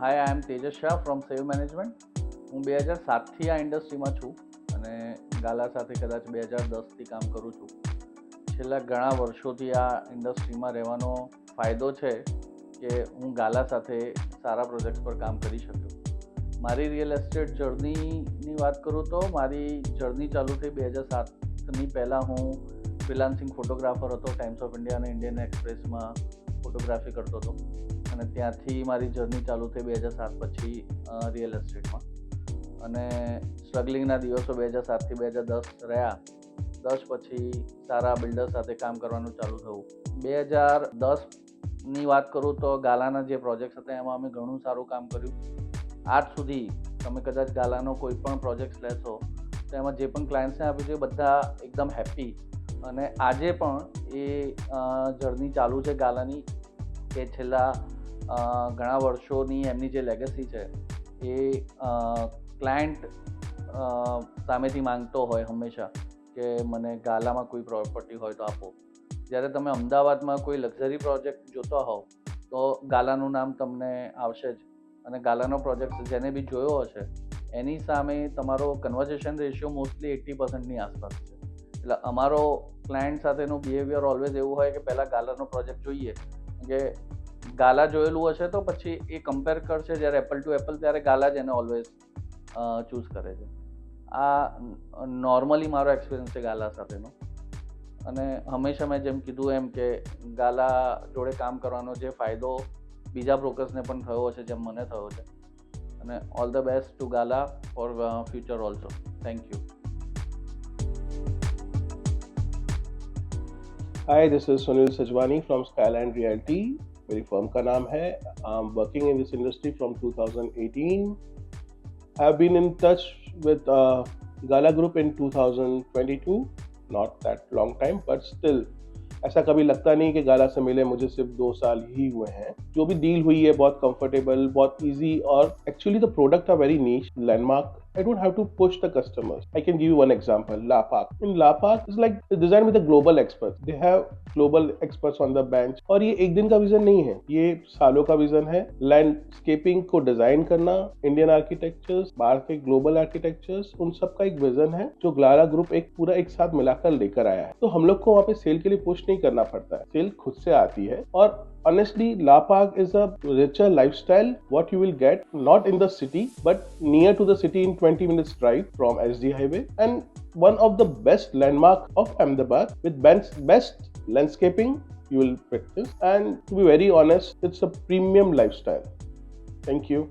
Hi, I am Tejas Shah from Save Management. હું 2007થી આ ઇન્ડસ્ટ્રીમાં છું અને ગાલા સાથે કદાચ 2010થી કામ કરું છું. છેલ્લા ઘણા વર્ષોથી આ ઇન્ડસ્ટ્રીમાં રહેવાનો ફાયદો છે કે હું ગાલા સાથે સારા પ્રોજેક્ટ પર કામ કરી શક્યો. મારી રિયલ એસ્ટેટ જર્નીની વાત કરું તો મારી જર્ની ચાલુ થઈ 2007ની પહેલાં હું ફ્રીલાન્સિંગ ફોટોગ્રાફર હતો. ટાઈમ્સ ઓફ ઇન્ડિયા અને ઇન્ડિયન એક્સપ્રેસમાં ફોટોગ્રાફી કરતો હતો અને ત્યાંથી મારી જર્ની ચાલુ થઈ 2007 પછી રિયલ એસ્ટેટમાં. અને સ્ટ્રગલિંગના દિવસો 2007થી 2010 રહ્યા. 10 પછી સારા બિલ્ડર સાથે કામ કરવાનું ચાલુ થયું. 2010ની વાત કરું તો ગાલાના જે પ્રોજેક્ટ્સ હતા એમાં અમે ઘણું સારું કામ કર્યું. આજ સુધી તમે કદાચ ગાલાનો કોઈ પણ પ્રોજેક્ટ લેશો તો એમાં જે પણ ક્લાયન્ટ્સને આપ્યું છે બધા એકદમ હેપી. અને આજે પણ એ જર્ની ચાલુ છે ગાલાની, કે છેલ્લા ઘણા વર્ષોની એમની જે લેગસી છે એ ક્લાયન્ટ સામેથી માંગતો હોય હંમેશા કે મને ગાલામાં કોઈ પ્રોપર્ટી હોય તો આપો. જ્યારે તમે અમદાવાદમાં કોઈ લક્ઝરી પ્રોજેક્ટ જોતા હોવ તો ગાલાનું નામ તમને આવશે જ. અને ગાલાનો પ્રોજેક્ટ જેને બી જોયો હશે એની સામે તમારો કન્વર્ઝેશન રેશિયો મોસ્ટલી 80%ની આસપાસ છે. એટલે અમારો ક્લાયન્ટ સાથેનું બિહેવિયર ઓલવેઝ એવું હોય કે પહેલાં ગાલાનો પ્રોજેક્ટ જોઈએ, કે ગાલા જોયેલું હશે તો પછી એ કમ્પેર કરશે. જ્યારે એપલ ટુ એપલ ત્યારે ગાલા જ એને ઓલવેઝ ચૂઝ કરે છે. આ નોર્મલી મારો એક્સપિરિયન્સ છે ગાલા સાથેનો. અને હંમેશા મેં જેમ કીધું એમ કે ગાલા જોડે કામ કરવાનો જે ફાયદો બીજા બ્રોકર્સને પણ થયો છે જેમ મને થયો છે. અને all the best two Gala four future also. Thank you. Hi, this is Sunil Sajwani from Skyline Realty. मेरी फर्म का नाम है. I'm working in this industry from 2018. I've been in touch with Gala Group in 2022. Not that long time, but still ऐसा कभी लगता नहीं कि गाला से मिले मुझे सिर्फ 2 साल ही हुए हैं. जो भी डील हुई है बहुत कंफर्टेबल, बहुत इजी, और actually the product are very niche, landmark. I don't have to push the customers. I can give you one example. La Park. In La Park, it's like designed with the global experts. They have global experts on the bench. और ये एक दिन का vision नहीं है, ये सालों का विजन है. लैंडस्केपिंग को डिजाइन करना, इंडियन आर्किटेक्चर्स, बाहर के ग्लोबल आर्किटेक्चर्स, उन सब का एक विजन है जो गाला ग्रुप एक पूरा एक साथ मिलाकर लेकर आया है. तो हम लोग को वहाँ पे सेल के लिए पुश नहीं करना पड़ता है, सेल खुद से आती है. और honestly, La Park is a richer lifestyle what you will get not in the city but near to the city in 20 minutes drive from SD highway, and one of the best landmark of Ahmedabad with best landscaping you will practice. And to be very honest, it's a premium lifestyle. Thank you.